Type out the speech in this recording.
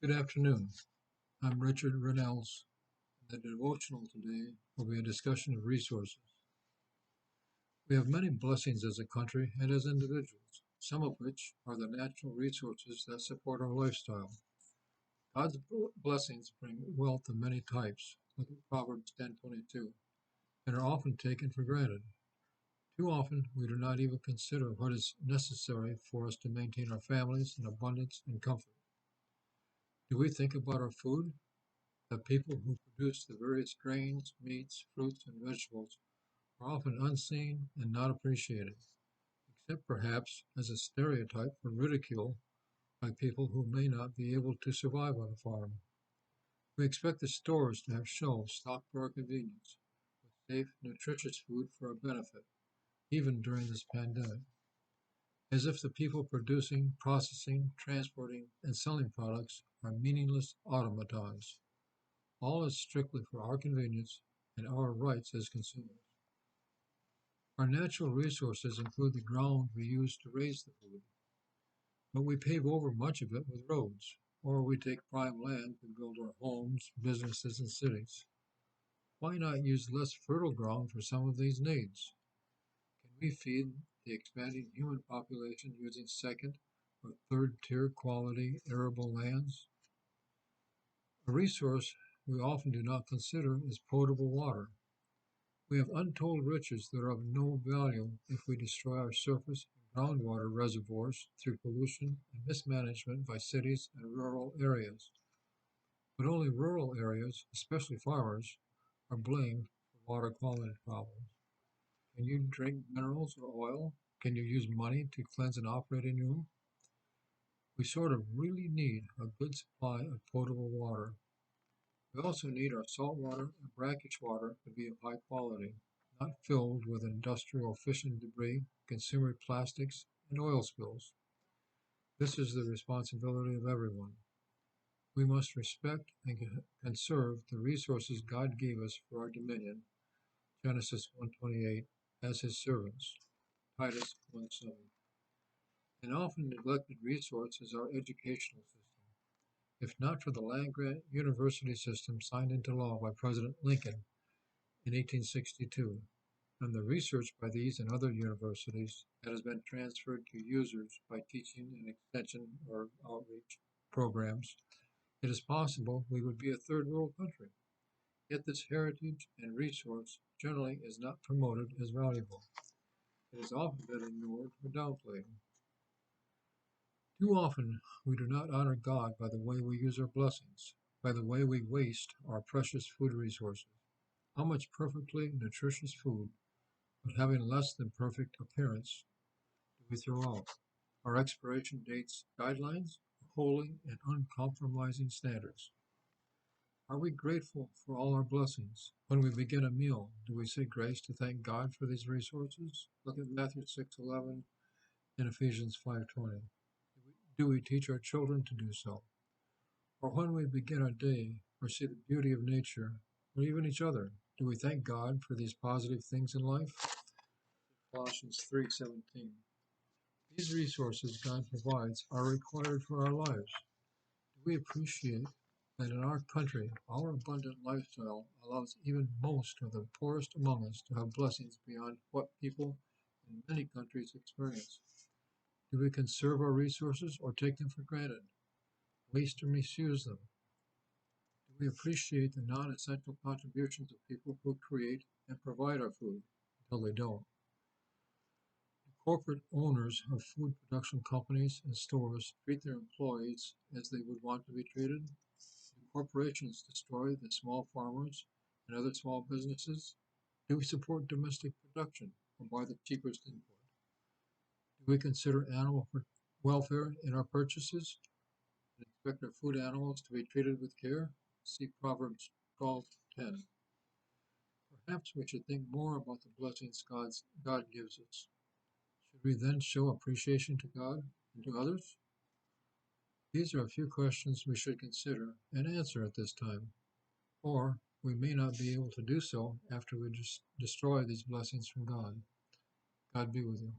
Good afternoon. I'm Richard Reynnells. The devotional today will be a discussion of resources. We have many blessings as a country and as individuals, some of which are the natural resources that support our lifestyle. God's blessings bring wealth of many types, look at Proverbs 10:22, and are often taken for granted. Too often, we do not even consider what is necessary for us to maintain our families in abundance and comfort. Do we think about our food? The people who produce the various grains, meats, fruits, and vegetables are often unseen and not appreciated, except perhaps as a stereotype for ridicule by people who may not be able to survive on a farm. We expect the stores to have shelves stocked for our convenience, with safe, nutritious food for our benefit, even during this pandemic, as if the people producing, processing, transporting, and selling products are meaningless automatons. All is strictly for our convenience and our rights as consumers. Our natural resources include the ground we use to raise the food, but we pave over much of it with roads, or we take prime land to build our homes, businesses, and cities. Why not use less fertile ground for some of these needs? Can we feed the expanding human population using second or third tier quality arable lands? A resource we often do not consider is potable water. We have untold riches that are of no value if we destroy our surface and groundwater reservoirs through pollution and mismanagement by cities and rural areas. But only rural areas, especially farmers, are blamed for water quality problems. Can you drink minerals or oil? Can you use money to cleanse an operating room? We sort of really need a good supply of potable water. We also need our salt water and brackish water to be of high quality, not filled with industrial fishing debris, consumer plastics, and oil spills. This is the responsibility of everyone. We must respect and conserve the resources God gave us for our dominion, Genesis 1:28, as his servants, Titus 1:7. An often neglected resource is our educational system. If not for the land-grant university system signed into law by President Lincoln in 1862, and the research by these and other universities that has been transferred to users by teaching and extension or outreach programs, it is possible we would be a third world country. Yet this heritage and resource generally is not promoted as valuable. It has often been ignored or downplayed. Too often we do not honor God by the way we use our blessings, by the way we waste our precious food resources. How much perfectly nutritious food, but having less than perfect appearance, do we throw out? Are expiration dates guidelines, or holy and uncompromising standards? Are we grateful for all our blessings? When we begin a meal, do we say grace to thank God for these resources? Look at Matthew 6:11 and Ephesians 5:20. Do we teach our children to do so? Or when we begin our day or see the beauty of nature or even each other, do we thank God for these positive things in life? Colossians 3:17. These resources God provides are required for our lives. Do we appreciate that in our country, our abundant lifestyle allows even most of the poorest among us to have blessings beyond what people in many countries experience? Do we conserve our resources or take them for granted, waste or misuse them? Do we appreciate the non-essential contributions of people who create and provide our food until they don't? Do corporate owners of food production companies and stores treat their employees as they would want to be treated? Do corporations destroy the small farmers and other small businesses? Do we support domestic production or buy the cheapest input? Do we consider animal welfare in our purchases and expect our food animals to be treated with care? See Proverbs 12:10. Perhaps we should think more about the blessings God gives us. Should we then show appreciation to God and to others? These are a few questions we should consider and answer at this time, or we may not be able to do so after we just destroy these blessings from God. God be with you.